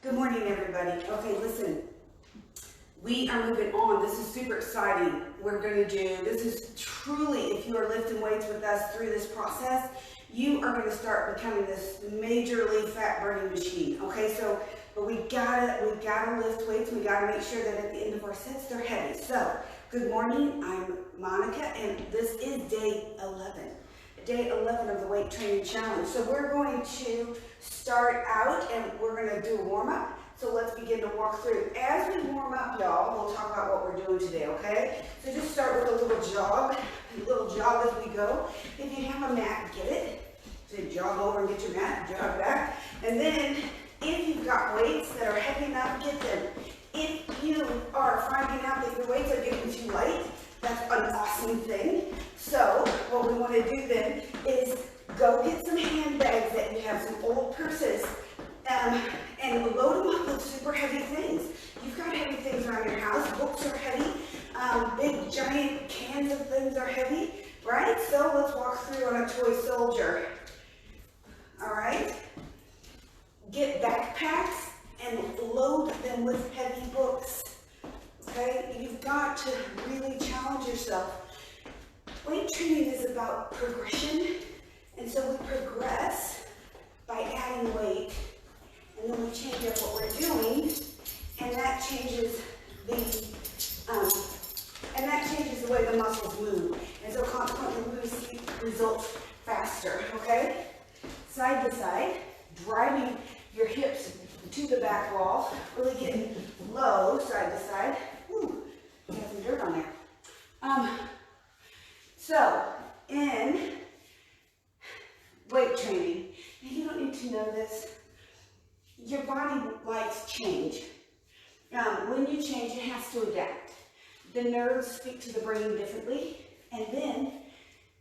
Good morning, everybody. Okay, listen, we are moving on. This is super exciting. This is truly, if you are lifting weights with us through this process, you are going to start becoming this majorly fat burning machine. Okay, so, but we gotta lift weights. We gotta make sure that at the end of our sets, they're heavy. So, good morning. I'm Monica, and this is day 11. Day 11 of the weight training challenge. So we're going to start out and we're going to do a warm up. So let's begin to walk through. As we warm up, y'all, we'll talk about what we're doing today, okay? So just start with a little jog as we go. If you have a mat, get it. So jog over and get your mat, jog back. And then if you've got weights that are heavy enough, get them. If you are finding out that your weights are getting too light, that's an awesome thing. So what we want to do then is go get some handbags that you have, some old purses, and load them up with super heavy things. You've got heavy things around your house. Books are heavy. Big giant cans of things are heavy, right? So let's walk through on a toy soldier. All right? Get backpacks and load them with heavy books. Okay? You've got to really challenge yourself. Weight training is about progression, and so we progress by adding weight, and then we change up what we're doing, and that changes the way the muscles move, and so consequently we see results faster. Okay, side to side, driving your hips to the back wall, really getting low side to side. Ooh, you got some dirt on there. So, in weight training, and you don't need to know this, your body likes change. When you change, it has to adapt. The nerves speak to the brain differently, and then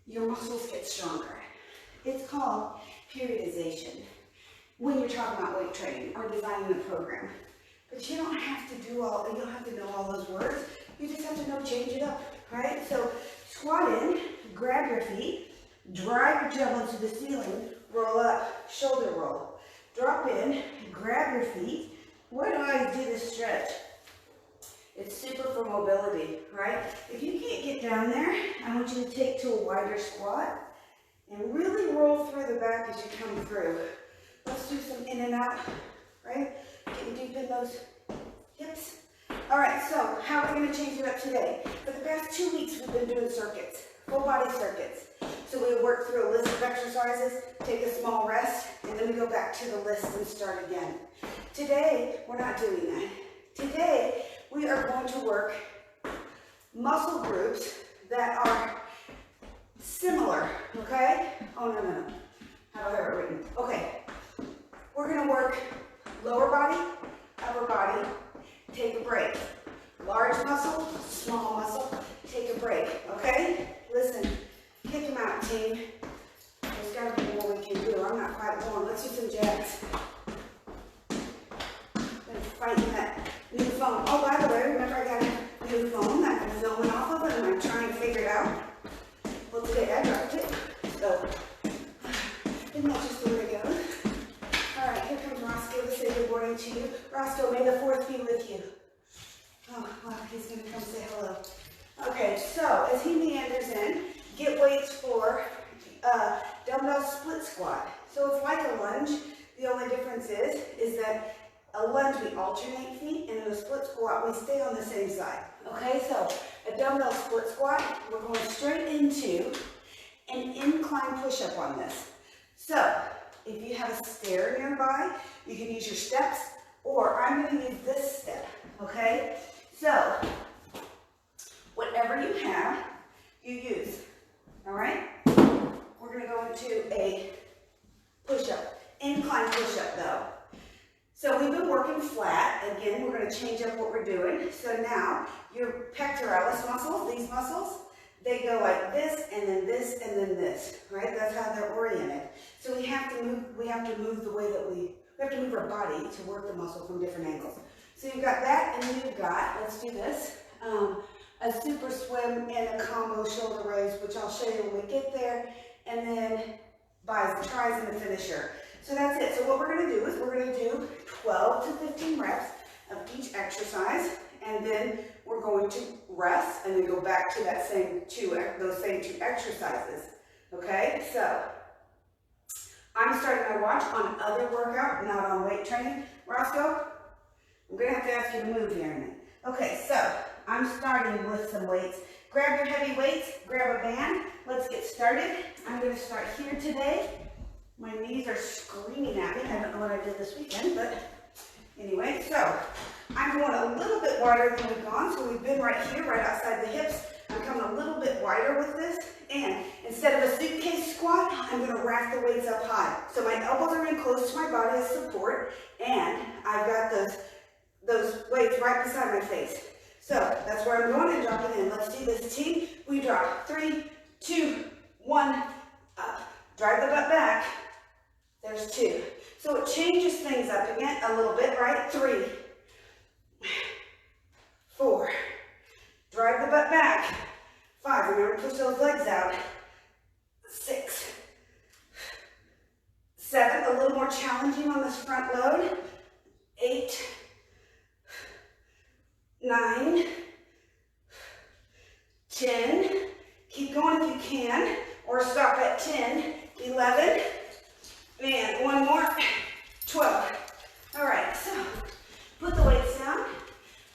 your muscles get stronger. It's called periodization when you're talking about weight training or designing a program. But you don't have to you don't have to know all those words. You just have to know, change it up, right? So squat in, grab your feet, drive your tail into the ceiling, roll up, shoulder roll. Drop in, grab your feet. What I do this stretch. It's super for mobility, right? If you can't get down there, I want you to take to a wider squat and really roll through the back as you come through. Let's do some in and out, right? Getting deep in those hips. All right, so how are we going to change it up today? For the past 2 weeks, we've been doing circuits, full body circuits. So we work through a list of exercises, take a small rest, and then we go back to the list and start again. Today, we're not doing that. Today, we are going to work muscle groups that are similar, okay? Oh, no. How do I have it written? Okay. We're going to work lower body, upper body, take a break. Large muscle, small muscle, take a break, okay? Listen, kick them out, team. There's got to be more we can do. I'm not quite going. Let's do some jabs. I'm fighting that new phone. Oh, by the way, remember I got a new phone that I'm filming off of it and I'm trying to figure it out. Well, today I dropped it, so isn't that just the way it goes? All right, here comes Roscoe to say good morning to you. Roscoe, may the 4th be with you. Oh, wow, he's going to come say hello. Okay, so as he meanders in, get weights for dumbbell split squat. So it's like a lunge. The only difference is that a lunge we alternate feet, and in a split squat we stay on the same side. Okay, so a dumbbell split squat, we're going straight into an incline push-up on this. So if you have a stair nearby, you can use your steps, or I'm going to use this step. Okay, so whatever you have, you use. All right? We're going to go into a push-up, incline push-up though. So we've been working flat. Again, we're going to change up what we're doing. So now your pectoralis muscles, these muscles, they go like this, and then this, and then this, right? That's how they're oriented. So we have to move the way that we have to move our body to work the muscle from different angles. So you've got that, and then you've got, let's do this, a super swim and a combo shoulder raise, which I'll show you when we get there, and then tries and a finisher. So that's it. So what we're going to do is we're going to do 12 to 15 10 reps of each exercise, and then we're going to rest and then go back to those same two exercises. Okay, so I'm starting my watch on other workout, not on weight training. Roscoe, I'm going to have to ask you to move here in a minute. Okay, so I'm starting with some weights. Grab your heavy weights, grab a band. Let's get started. I'm going to start here today. My knees are screaming at me. I don't know what I did this weekend, but anyway, so I'm going a little bit wider than we've gone. So we've been right here, right outside the hips. I'm coming a little bit wider with this. And instead of a suitcase squat, I'm going to rack the weights up high. So my elbows are in close to my body as support. And I've got those weights right beside my face. So that's where I'm going and dropping in. Let's do this, team. We drop 3, 2, 1, up. Drive the butt back. There's 2. So it changes things up again a little bit, right? 3, 4. Drive the butt back. 5. Remember to push those legs out. 6, 7. A little more challenging on this front load. 8, 9, 10. Keep going if you can, or stop at 10, 11, and one more, 12. All right, so put the weights down.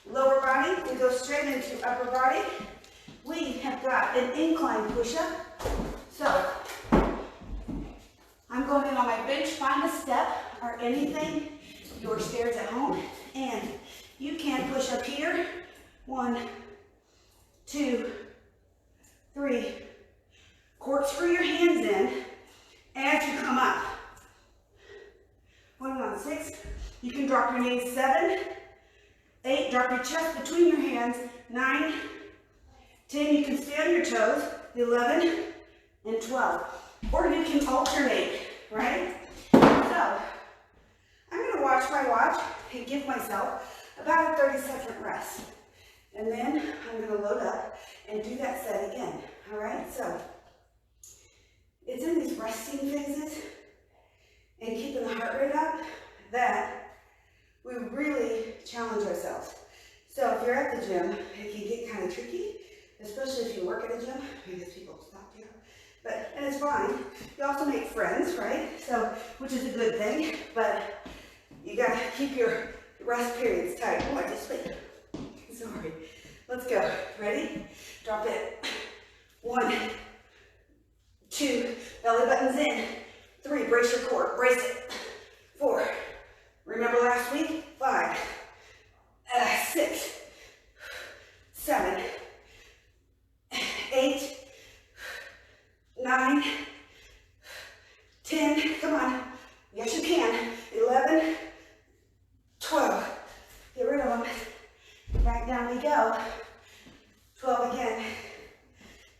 Lower body, we go straight into upper body. We have got an incline push-up. So I'm going in on my bench, find a step or anything, your stairs at home, and you can push up here. 1, 2, 3. Corkscrew your hands in as you come up. 1 on 6. You can drop your knees. 7, 8. Drop your chest between your hands. 9, 10. You can stay on your toes. 11 and 12. Or you can alternate, right? So I'm going to watch my watch and give myself about a 30-second rest. And then I'm going to load up and do that set again. All right? So it's in these resting phases and keeping the heart rate up that we really challenge ourselves. So if you're at the gym, it can get kind of tricky, especially if you work at a gym, because people stop you. And it's fine. You also make friends, right? So, which is a good thing, but you got to keep your rest periods tight. Oh, I just spit. Sorry. Let's go. Ready? Drop it. 1, 2, belly buttons in. 3, brace your core. Brace it. 4, remember last week? 5, 6, 7, 8, 9, 10. Come on. Yes, you can. 11, 12. Get rid of them. Back down we go. 12 again.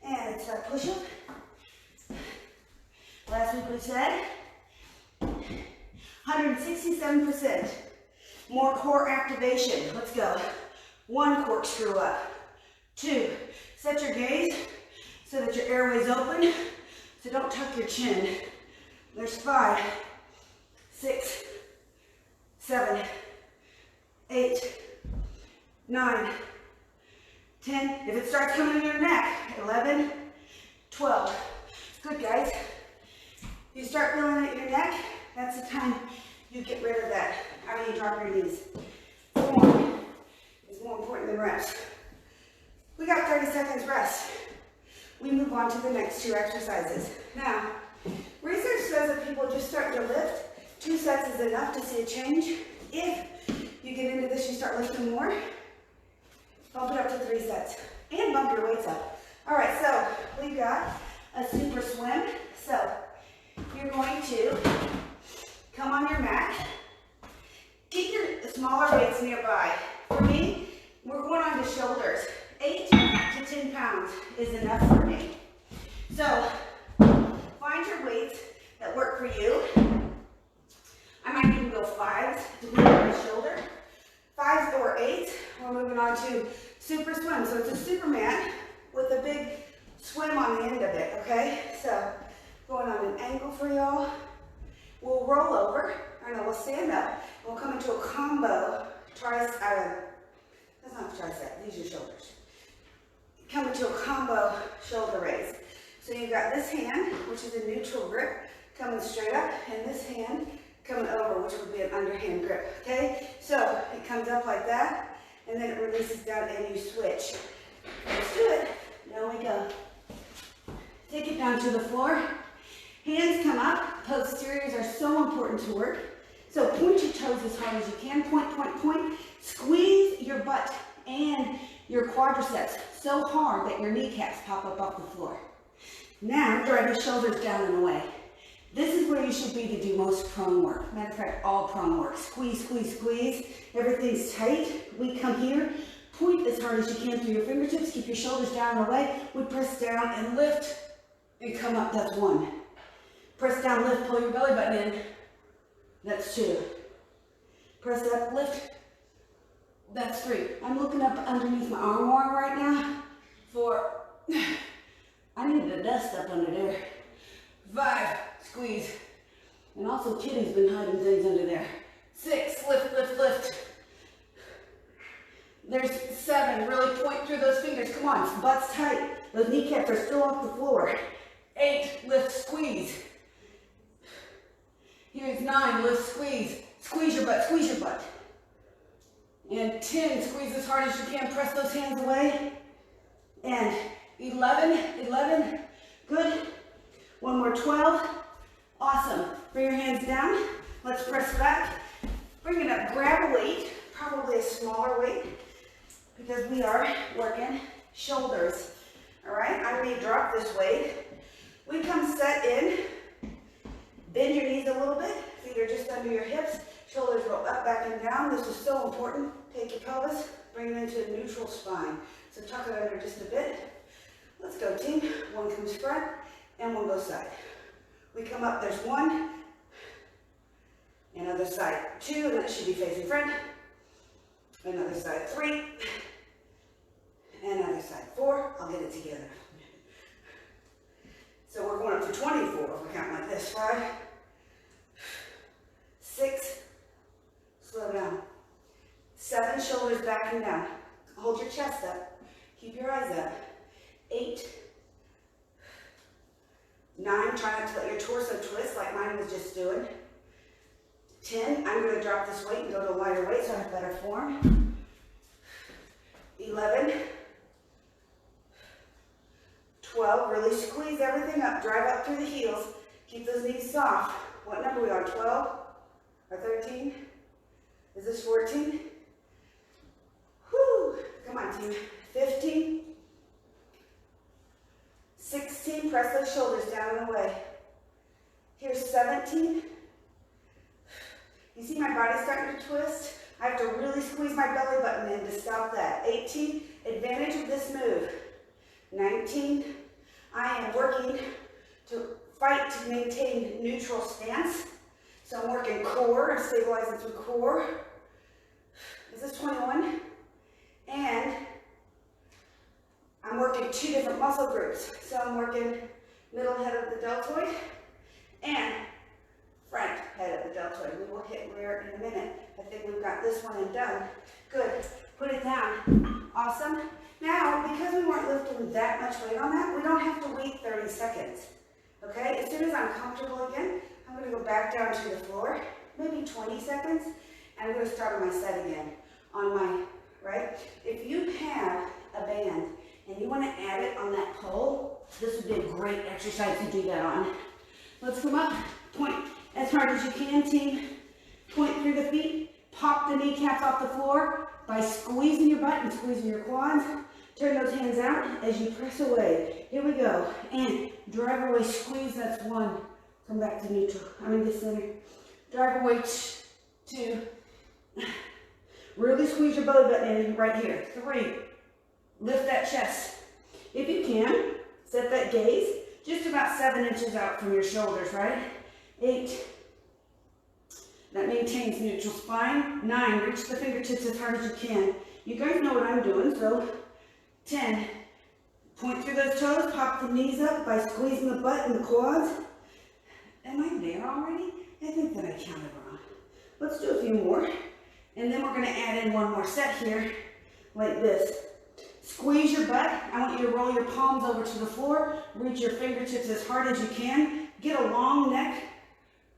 And it's our push-up. Last week we said 167%. More core activation. Let's go. 1, corkscrew up. 2, set your gaze so that your airway's open. So don't tuck your chin. There's 5, 6, 7, 8, 9, 10. If it starts coming in your neck, 11, 12. Good, guys. You start feeling it in your neck, that's the time you get rid of that. How do you drop your knees? Form is more important than reps. We got 30 seconds rest. We move on to the next 2 exercises. Now, research says that people just start to lift. 2 sets is enough to see a change. If you get into this, you start lifting more, bump it up to 3 sets. And bump your weights up. All right, so we've got a super swim. So you're going to come on your mat. Keep your smaller weights nearby. For me, we're going on to shoulders. 8 to 10 pounds is enough for me. So find your weights that work for you. I might even go 5s depending on my shoulder. 5s or 8s. We're moving on to super swim. So it's a Superman with a big swim on the end of it, okay? So going on an angle for y'all. We'll roll over, or no, we'll stand up. We'll come into a combo that's not tricep, these are shoulders. Come into a combo shoulder raise. So you've got this hand, which is a neutral grip, coming straight up, and this hand coming over, which would be an underhand grip, okay? So it comes up like that, and then it releases down and you switch. Let's do it. Down we go. Take it down to the floor. Hands come up. Posteriors are so important to work. So point your toes as hard as you can. Point, point, point. Squeeze your butt and your quadriceps so hard that your kneecaps pop up off the floor. Now drive your shoulders down and away. This is where you should be to do most prone work. Matter of fact, all prone work. Squeeze, squeeze, squeeze. Everything's tight. We come here. Point as hard as you can through your fingertips. Keep your shoulders down and away. We press down and lift and come up. That's one. Press down, lift, pull your belly button in. That's two. Press up, lift. That's three. I'm looking up underneath my armhole right now for, I need the dust up under there. 5, squeeze. And also Kitty's been hiding things under there. 6, lift, lift, lift. There's 7, really point through those fingers. Come on, butt's tight. Those kneecaps are still off the floor. 8, lift, squeeze. Here's 9, lift, squeeze. Squeeze your butt, squeeze your butt. And 10, squeeze as hard as you can, press those hands away. And 11, good. One more, 12, awesome. Bring your hands down, let's press back. Bring it up, grab a weight, probably a smaller weight, because we are working shoulders. All right, I may drop this weight. We come set in, bend your knees a little bit, feet are just under your hips, shoulders roll up, back, and down. This is so important. Take your pelvis, bring it into a neutral spine. So tuck it under just a bit. Let's go, team. One comes front, and one goes side. We come up, there's 1, another side 2, and that should be facing front. Another side 3, another side 4. I'll get it together. So we're going up to 24 if we count like this. 5, 6, slow down. 7, shoulders back and down. Hold your chest up. Keep your eyes up. 8, 9, try not to let your torso twist like mine was just doing. 10, I'm going to drop this weight and go to a lighter weight so I have better form. 11, 12, really squeeze everything up, drive up through the heels, keep those knees soft. What number are we on, 12 or 13? Is this 14? Whew, come on team. 15, 16, press those shoulders down and away. Here's 17. You see my body starting to twist? I have to really squeeze my belly button in to stop that. 18, advantage of this move. 19, I am working to fight to maintain neutral stance. So I'm working core, I'm stabilizing through core. Is this 21? And I'm working 2 different muscle groups. So I'm working middle head of the deltoid and front head of the deltoid. We will hit rear in a minute. I think we've got this one and done. Good. Put it down. Awesome. Now, because we weren't lifting that much weight on that, we don't have to wait 30 seconds. Okay? As soon as I'm comfortable again, I'm going to go back down to the floor, maybe 20 seconds, and I'm going to start on my set again. On my, right? If you have a band and you want to add it on that pole, this would be a great exercise to do that on. Let's come up, point as hard as you can, team. Point through the feet, pop the kneecaps off the floor by squeezing your butt and squeezing your quads. Turn those hands out as you press away. Here we go. And drive away, squeeze, that's 1. Come back to neutral, I'm in the center. Drive away, 2. Really squeeze your belly button in right here. 3. Lift that chest. If you can, set that gaze just about 7 inches out from your shoulders, right? 8. That maintains neutral spine. 9. Reach the fingertips as hard as you can. You guys know what I'm doing, so 10. Point through those toes, pop the knees up by squeezing the butt and the quads. Am I there already? I think that I counted wrong. Let's do a few more. And then we're gonna add in one more set here, like this. Squeeze your butt. I want you to roll your palms over to the floor. Reach your fingertips as hard as you can. Get a long neck.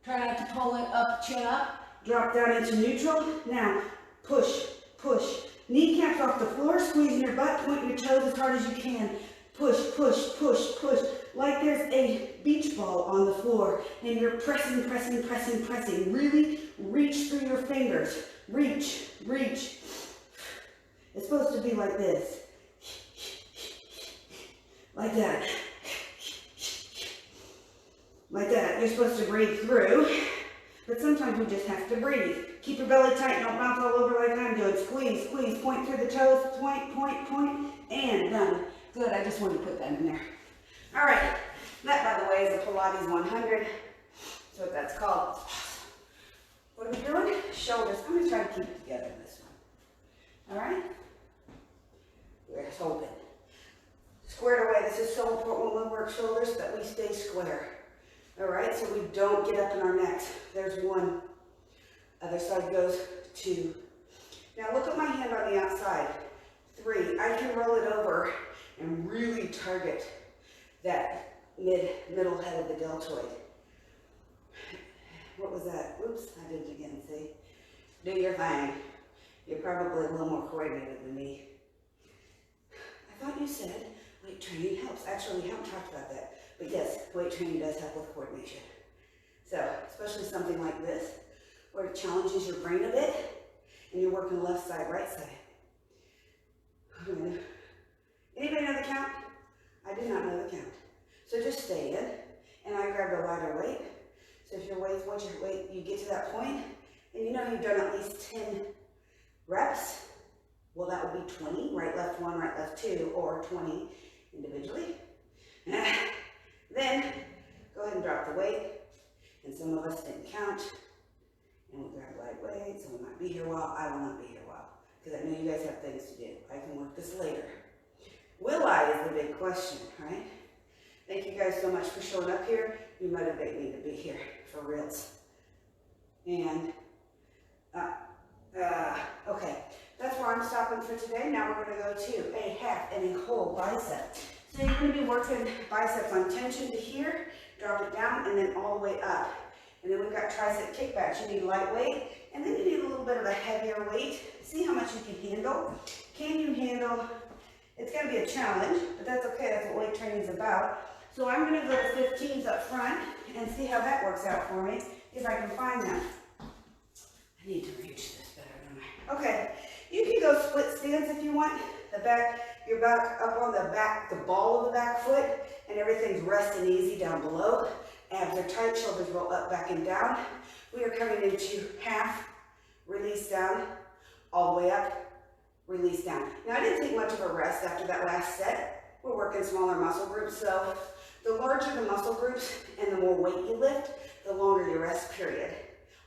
Try not to pull it up, chin up. Drop down into neutral. Now, push, push. Kneecaps off the floor, squeezing your butt, point your toes as hard as you can. Push, push, push, push. Like there's a beach ball on the floor and you're pressing, pressing, pressing, pressing. Really reach through your fingers. Reach, reach. It's supposed to be like this. Like that. Like that. You're supposed to breathe through, but sometimes you just have to breathe. Keep your belly tight, don't bounce all over like I'm doing. Squeeze, squeeze, point through the toes, point, point, point, and done. Good, I just wanted to put that in there. All right, that by the way is a Pilates 100. That's what that's called. What are we doing? Shoulders. I'm gonna try to keep it together this one. All right? We're open. Squared away. This is so important when we work shoulders that we stay square. All right, so we don't get up in our necks. There's one. Other side goes 2. Now look at my hand on the outside. 3. I can roll it over and really target that middle head of the deltoid. What was that? Oops, I did it again, see? Do your thing. You're probably a little more coordinated than me. I thought you said weight training helps. Actually, we haven't talked about that. But yes, weight training does help with coordination. So, especially something like this, where it challenges your brain a bit, and you're working left side, right side. Anybody know the count? I did not know the count. So just stay in, and I grabbed a lighter weight. So if your weight, once your weight, you get to that point, and you know you've done at least 10 reps, well that would be 20, right, left 1, right, left 2, or 20 individually. Then, go ahead and drop the weight, and some of us didn't count, and we grab lightweight, so we might be here a while. I will not be here a while, because I know you guys have things to do. I can work this later. Will I is the big question, right? Thank you guys so much for showing up here. You motivate me to be here, for reals. And, okay, that's where I'm stopping for today. Now we're going to go to a half and a whole bicep. So you're going to be working biceps on tension to here, drop it down, and then all the way up. And then we've got tricep kickbacks. You need lightweight, and then you need a little bit of a heavier weight. See how much you can handle. Can you handle? It's going to be a challenge, but that's okay. That's what weight training is about. So I'm going to go to 15s up front and see how that works out for me, if I can find them. I need to reach this better, don't I? Okay, you can go split stance if you want. The back, your back up on the back, the ball of the back foot, and everything's resting easy down below. Abs are tight, shoulders roll up, back, and down. We are coming into half, release down, all the way up, release down. Now I didn't take much of a rest after that last set. We're working smaller muscle groups, so the larger the muscle groups and the more weight you lift, the longer your rest period.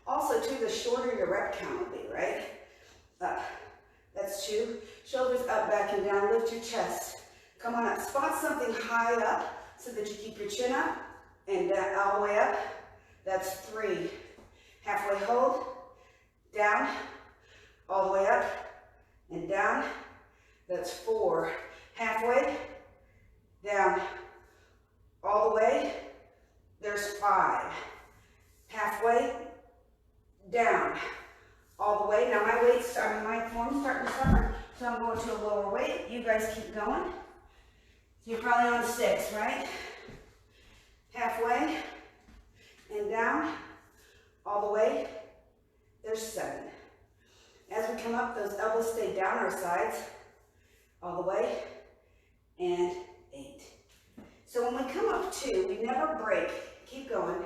Also too, the shorter your rep count will be, right? Up. That's 2. Shoulders up, back, and down. Lift your chest. Come on up. Spot something high up so that you keep your chin up and all the way up. That's 3. Halfway hold. Down. All the way up and down. That's 4. Halfway. Down. All the way. There's 5. Halfway. Down. All the way. Now my weight's, my form's starting to suffer, so I'm going to a lower weight. You guys keep going. So you're probably on 6, right? Halfway and down, all the way. There's 7. As we come up, those elbows stay down our sides, all the way, and 8. So when we come up 2, we never break. Keep going,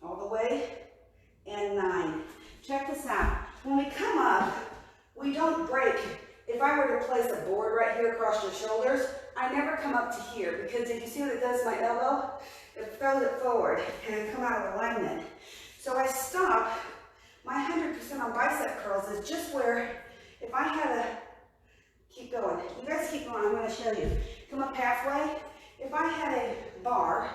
all the way, and 9. Check this out. When we come up, we don't break. If I were to place a board right here across your shoulders, I never come up to here, because if you see what it does to my elbow, it throws it forward and I come out of alignment. So I stop. My 100% on bicep curls is just where, if I had a, keep going. You guys keep going, I'm going to show you. Come up halfway. If I had a bar,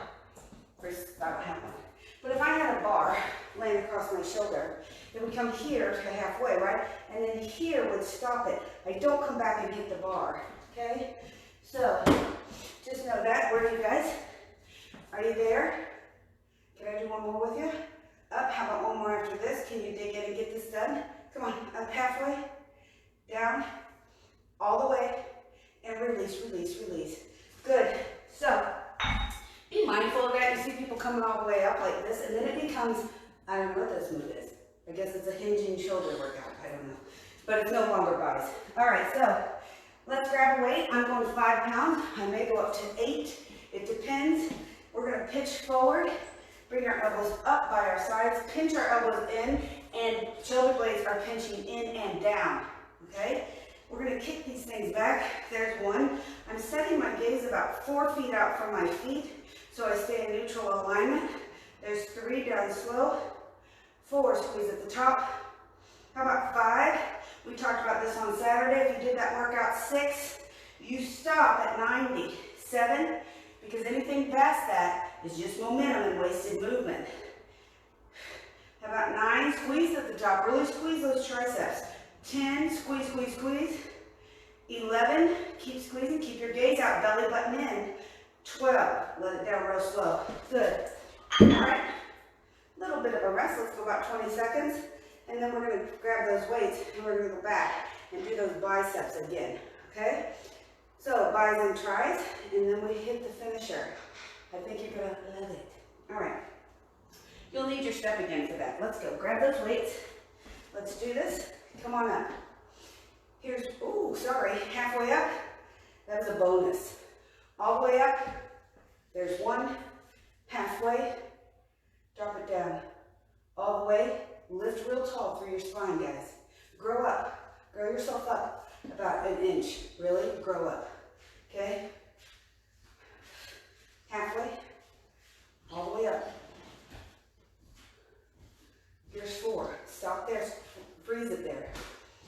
first I don't have one. But if I had a bar laying across my shoulder, it would come here to halfway, right? And then here would stop it. I don't come back and hit the bar, okay? So, just know that. Where are you guys? Are you there? Can I do one more with you? Up, how about one more after this? Can you dig in and get this done? Come on, up halfway, down, all the way, and release, release, release. Good. So, be mindful of that. You see people coming all the way up like this, and then it becomes, I don't know what this move is. I guess it's a hinging shoulder workout. I don't know. But it's no longer, guys. All right, so let's grab a weight. I'm going 5 pounds. I may go up to 8. It depends. We're going to pitch forward, bring our elbows up by our sides, pinch our elbows in, and shoulder blades are pinching in and down, okay? We're going to kick these things back. There's one. I'm setting my gaze about 4 feet out from my feet, so I stay in neutral alignment. There's 3, down slow. 4, squeeze at the top. How about 5? We talked about this on Saturday. If you did that workout, 6, you stop at 90. 7, because anything past that is just momentum and wasted movement. How about 9? Squeeze at the top. Really squeeze those triceps. 10, squeeze, squeeze, squeeze. 11, keep squeezing. Keep your gaze out, belly button in. 12, let it down real slow. Good. All right. Little bit of a rest. Let's go about 20 seconds. And then we're going to grab those weights and we're going to go back and do those biceps again. Okay? So, bis and tris, and then we hit the finisher. I think you're going to love it. All right. You'll need your step again for that. Let's go. Grab those weights. Let's do this. Come on up. Here's, ooh, sorry, halfway up. That was a bonus. All the way up. There's 1. Halfway. Drop it down. All the way. Lift real tall through your spine, guys. Grow up. Grow yourself up about 1 inch. Really? Grow up. Okay? Halfway. All the way up. Here's 4. Stop there. Freeze it there.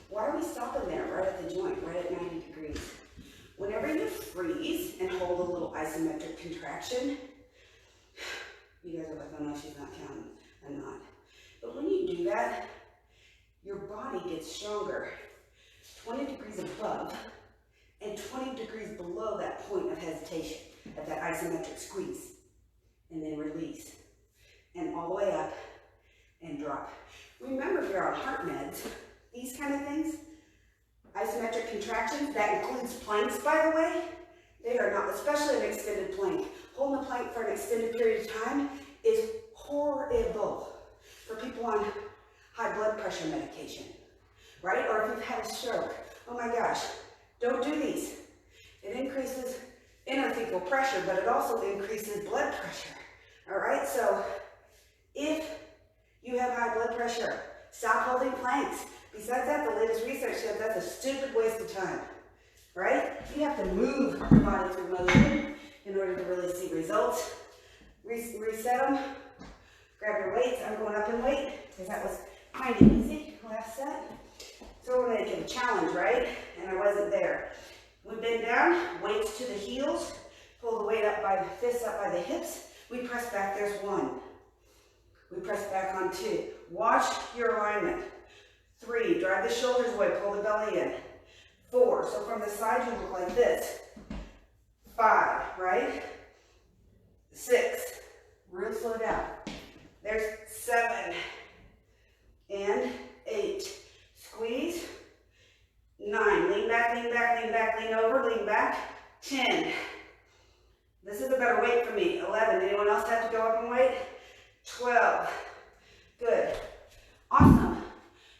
Why are we stopping there? Right at the joint. Right at 90 degrees. Whenever you freeze and hold a little isometric contraction, you guys are like, oh no, she's not counting. I'm not. But when you do that, your body gets stronger. 20 degrees above and 20 degrees below that point of hesitation, at that isometric squeeze. And then release. And all the way up and drop. Remember, if you're on heart meds, these kind of things, isometric contractions, that includes planks, by the way. They are not, especially an extended plank. Holding the plank for an extended period of time is horrible for people on high blood pressure medication, right? Or if you've had a stroke. Oh my gosh, don't do these. It increases intrathecal pressure, but it also increases blood pressure, all right? So if you have high blood pressure, stop holding planks. Besides that, the latest research says that's a stupid waste of time, right? You have to move your body through motion in order to really see results. Reset them. Grab your weights. I'm going up in weight because that was kind of easy last set. So we're going to give a challenge, right? And I wasn't there. We bend down, weights to the heels. Pull the weight up by the fists, up by the hips. We press back. There's 1. We press back on 2. Watch your alignment. 3, drive the shoulders away, pull the belly in. 4, so from the side you look like this. 5, right? 6, real slow down. There's 7, and 8. Squeeze. 9, lean back, lean back, lean back, lean over, lean back. 10. This is a better weight for me. 11, anyone else have to go up in weight? 12, good. Awesome.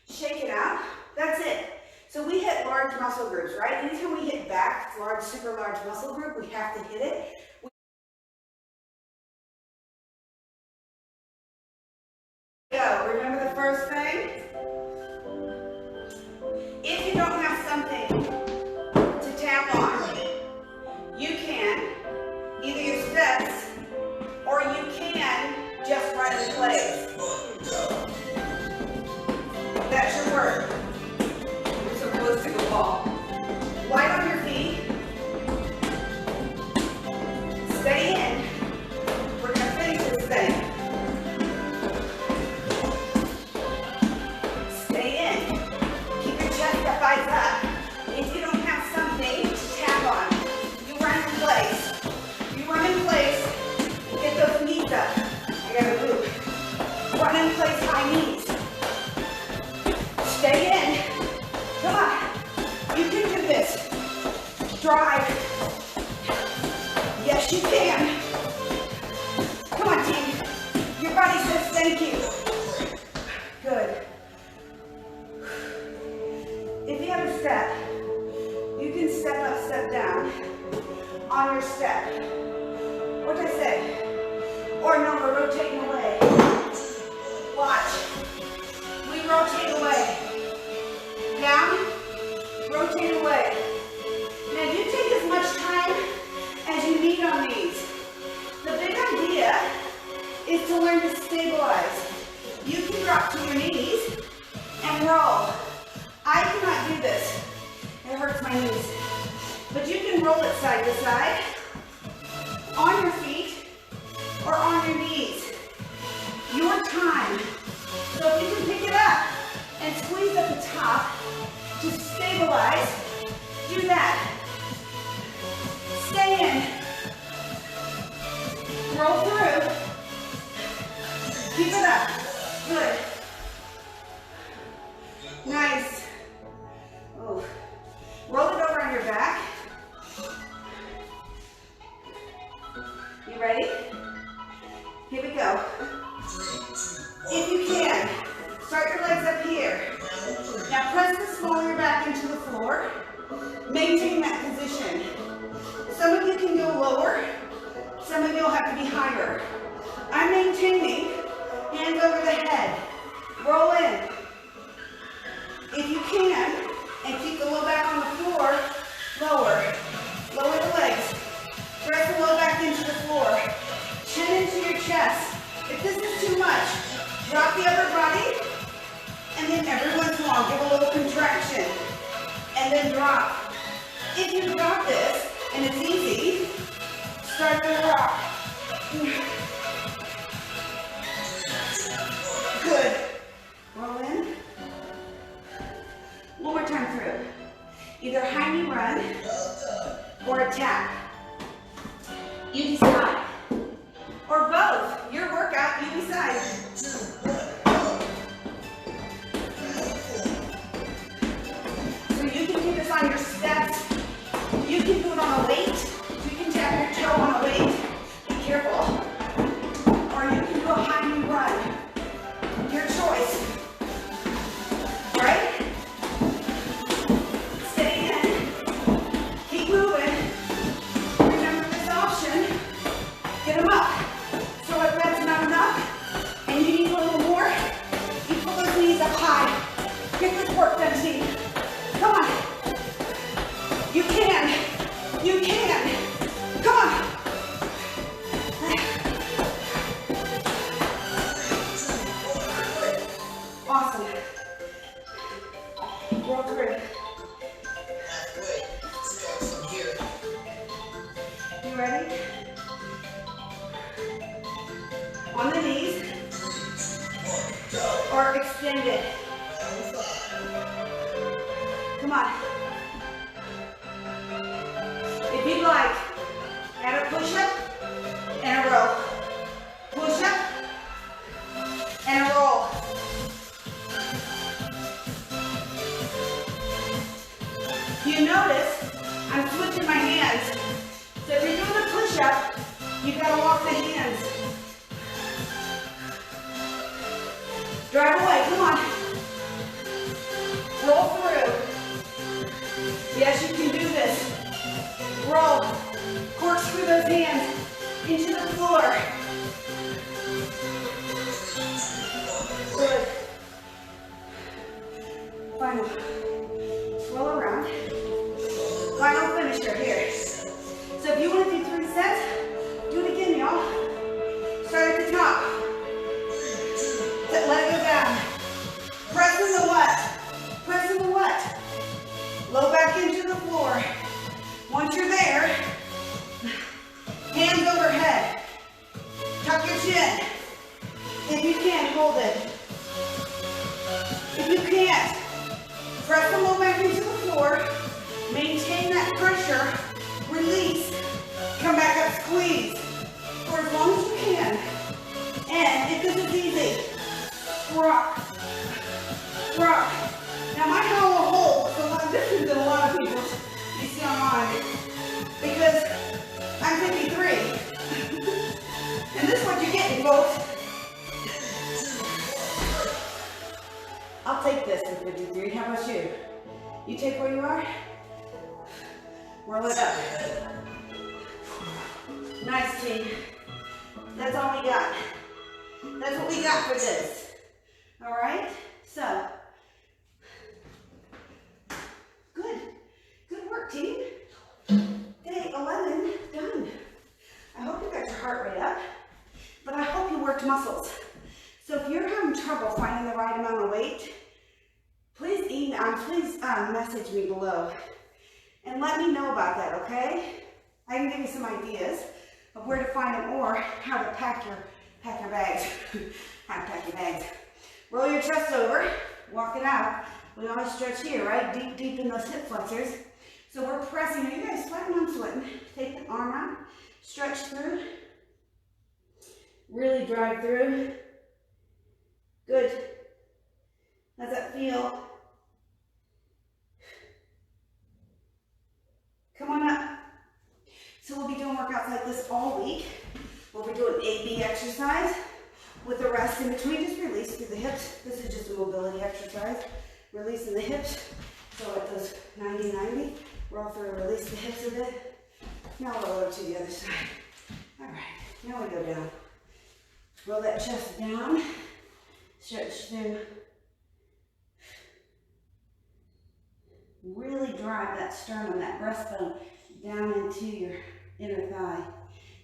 Shake it out. That's it. So we hit large muscle groups, right? Anytime we hit back, large, super large muscle group, we have to hit it. Go. Remember the first thing? If you don't have something to tap on, you can either use steps or you can just run in place. That's your work. You're supposed to go ball. Light on your feet. Stay in. We're going to finish this thing. If you have a step, you can step up, step down on your step. What'd I say? Or no, we're rotating away. Watch. We rotate away. Down, rotate away. Now you take as much time as you need on these. The big idea is to learn to stabilize. You can drop to your knees and roll. I cannot do this. It hurts my knees. But you can roll it side to side, on your feet, or on your knees. Your time. So if you can pick it up and squeeze at the top to stabilize, do that. Stay in. Roll through. Keep it up. Good. Nice. Oh. Roll it over on your back. You ready? Here we go. If you can, start your legs up here. Now press the small of your back into the floor. Maintain that position. Some of you can go lower. Some of you will have to be higher. I'm maintaining. Hands over the head. Roll in. If you can, and keep the low back on the floor, lower. Lower the legs. Press the low back into the floor. Chin into your chest. If this is too much, drop the upper body, and then every once in a while, give a little contraction, and then drop. If you drop this, and it's easy, start to rock. Good. Roll in. One more time through. Either high knee run or a tap. You decide. Or both. Your workout, you decide. So you can do this on your steps. You can do it on a weight. You can tap your toe on a weight. Be careful. Or you can go high knee run. Your choice. Right? Stay in. Keep moving. Remember this option. Get them up. So if that's not enough, and you need a little more, you pull those knees up high. Get this work done, team. Come on. You can. You can. Come on. Awesome. Roll through. Halfway. Start from here. You ready? On the knees. Or extended. Come on. If you'd like, add a push-up and a row. Push-up and a roll. You notice I'm switching my hands. So if you're doing a push-up, you've got to walk the hands. Drive away, come on. Roll through. Yes, you can do this. Roll. Corkscrew those hands into the floor. Good. Final. Roll around. Final finisher here. So if you want to do 3 sets, do it again, y'all. Start at the top. Let it go down. Press in the what? Press in the what? Low back into the floor. Once you're there, hands overhead. Tuck your chin. If you can, hold it. If you can't, press the low back into the floor. Maintain that pressure. Release. Come back up, squeeze. For as long as you can. And if this is easy, rock. Rock. Now my hollow hold is a lot different than a lot of people you see online. Because I'm 53. And this is what you're getting, folks. I'll take this at 53. How about you? You take where you are. Roll it up. Nice, team. That's all we got. That's what we got for this. All right? So, good. Good work, team. Day 11, done. I hope you got your heart rate up, but I hope you worked muscles. So if you're having trouble finding the right amount of weight, please message me below and let me know about that, okay? I can give you some ideas of where to find them or how to pack your bags. How to pack your bags. Roll your chest over, walk it out. We always stretch here, right? Deep, deep in those hip flexors. So we're pressing. Are you guys sweating? I'm sweating. Take the arm out, stretch through. Really drive through. Good. How's that feel? Come on up. So we'll be doing workouts like this all week. We'll be doing A-B exercise with a rest in between. Just release through the hips. This is just a mobility exercise. Releasing the hips. So at those 90-90, roll through, release the hips a bit. Now roll over to the other side. All right, now we go down. Roll that chest down. Stretch through. Really drive that sternum, that breastbone, down into your inner thigh.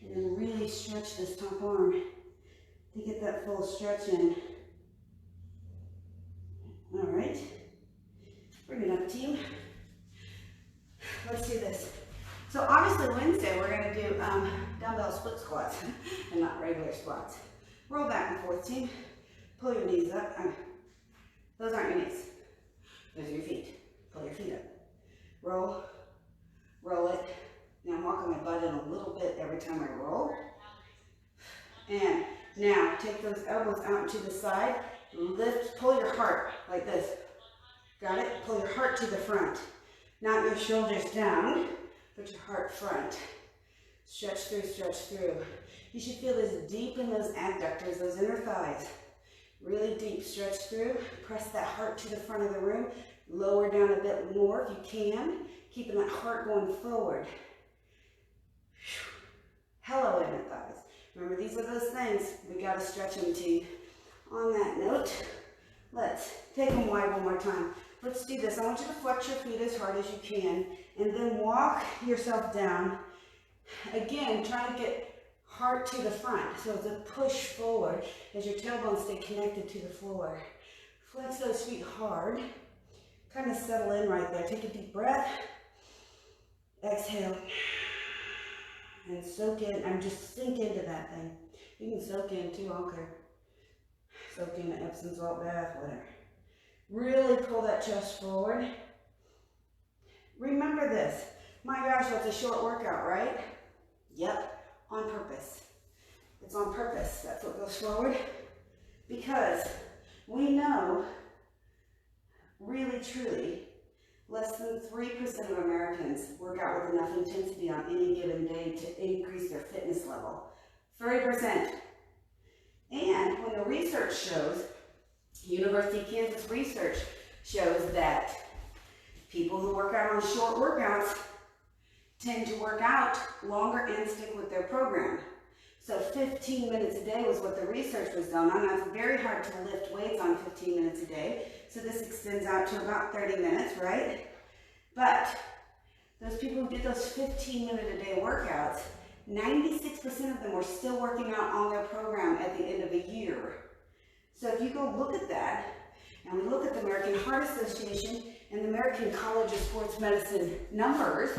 And then really stretch this top arm to get that full stretch in. All right. Bring it up, team. Let's do this. So obviously Wednesday we're going to do dumbbell split squats and not regular squats. Roll back and forth, team. Pull your knees up. Those aren't your knees. Those are your feet. Pull your feet up. Roll. Roll it. Now I'm walking my butt in a little bit every time I roll. And now take those elbows out to the side. Lift, pull your heart like this. Got it? Pull your heart to the front. Not your shoulders down, but your heart front. Stretch through, stretch through. You should feel this deep in those adductors, those inner thighs. Really deep, stretch through. Press that heart to the front of the room. Lower down a bit more if you can. Keeping that heart going forward. Hello, inner thighs. Remember, these are those things. We got to stretch them to. On that note, let's take them wide one more time. Let's do this. I want you to flex your feet as hard as you can and then walk yourself down. Again, try to get heart to the front. So it's a push forward as your tailbones stay connected to the floor. Flex those feet hard. Kind of settle in right there. Take a deep breath. Exhale. And soak in. And just sink into that thing. You can soak in too, I don't care. Soak in an Epsom salt bath, whatever. Really pull that chest forward. Remember this. My gosh, that's a short workout, right? Yep, on purpose. It's on purpose. That's what goes forward. Because we know, really, truly, less than 3% of Americans work out with enough intensity on any given day to increase their fitness level. 3%. And when the research shows, University of Kansas research shows that people who work out on short workouts tend to work out longer and stick with their program. So 15 minutes a day was what the research was done on. Now it's very hard to lift weights on 15 minutes a day, so this extends out to about 30 minutes, right? But those people who did those 15-minute-a-day workouts, 96% of them were still working out on their program at the end of a year. So if you go look at that, and we look at the American Heart Association and the American College of Sports Medicine numbers,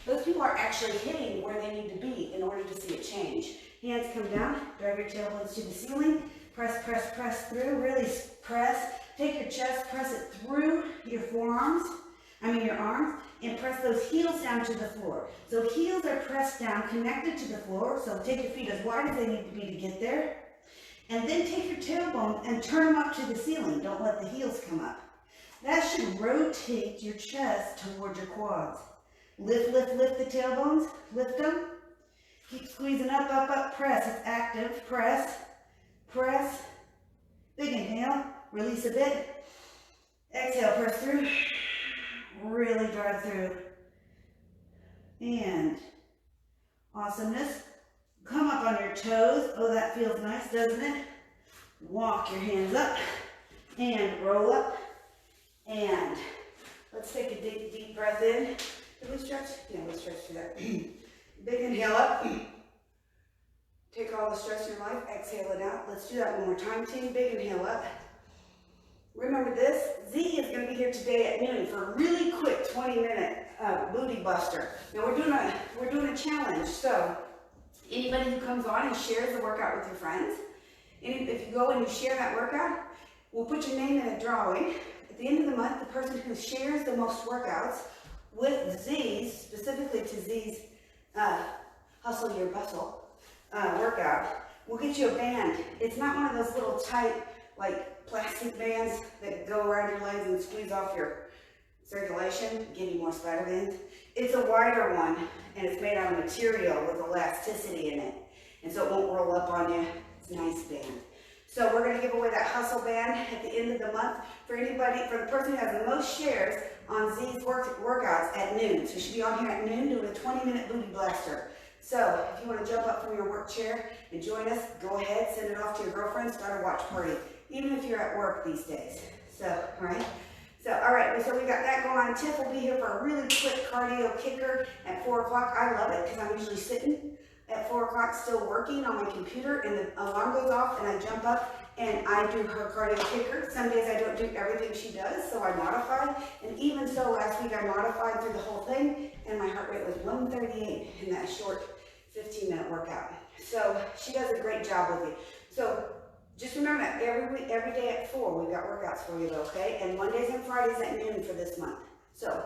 those people are actually hitting where they need to be in order to see a change. Hands come down, drive your tailbones to the ceiling, press, press, press through, really press. Take your chest, press it through your arms, and press those heels down to the floor. So heels are pressed down, connected to the floor, so take your feet as wide as they need to be to get there. And then take your tailbone and turn them up to the ceiling. Don't let the heels come up. That should rotate your chest towards your quads. Lift, lift, lift the tailbones. Lift them. Keep squeezing up, up, up. Press. It's active. Press. Press. Big inhale. Release a bit. Exhale. Press through. breath through. And awesomeness. Come up on your toes. Oh, that feels nice, doesn't it? Walk your hands up and roll up. And let's take a deep breath in. Did we stretch? Yeah, we stretch through that. Big inhale up. Take all the stress in your life. Exhale it out. Let's do that one more time, team. Big inhale up. Remember this, Z is going to be here today at noon for a really quick 20-minute booty buster. Now we're doing a challenge, so anybody who comes on and shares the workout with your friends, and if you go and you share that workout, we'll put your name in a drawing. At the end of the month, the person who shares the most workouts with Z's, specifically to Z's Hustle Your Bustle workout, we'll get you a band. It's not one of those little tight, like, plastic bands that go around your legs and squeeze off your circulation, give you more spider veins. It's a wider one, and it's made out of material with elasticity in it, and so it won't roll up on you. It's a nice band. So we're going to give away that hustle band at the end of the month for anybody, for the person who has the most shares on Z's workouts at noon. So she'll be on here at noon doing a 20-minute booty blaster. So if you want to jump up from your work chair and join us, go ahead, send it off to your girlfriend, start a watch party, even if you're at work these days. So, all right. So we got that going on. Tiff will be here for a really quick cardio kicker at 4 o'clock. I love it because I'm usually sitting at 4 o'clock still working on my computer, and the alarm goes off and I jump up and I do her cardio kicker. Some days I don't do everything she does, so I modify. And even so, last week I modified through the whole thing, and my heart rate was 138 in that short 15-minute workout. So she does a great job with you. So just remember that every day at 4, we've got workouts for you, okay? And Mondays and Fridays at noon for this month. So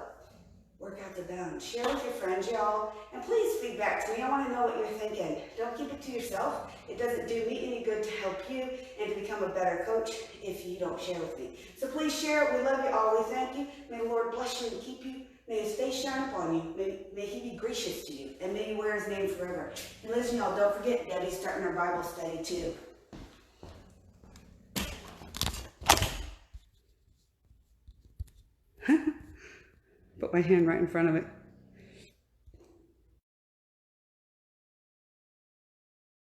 workouts abound. Share with your friends, y'all. And please speak back to me. I want to know what you're thinking. Don't keep it to yourself. It doesn't do me any good to help you and to become a better coach if you don't share with me. So please share it. We love you all. We thank you. May the Lord bless you and keep you. May his face shine upon you. May he be gracious to you. And may you wear his name forever. And listen, y'all, don't forget, Debbie's starting her Bible study too. Put my hand right in front of it.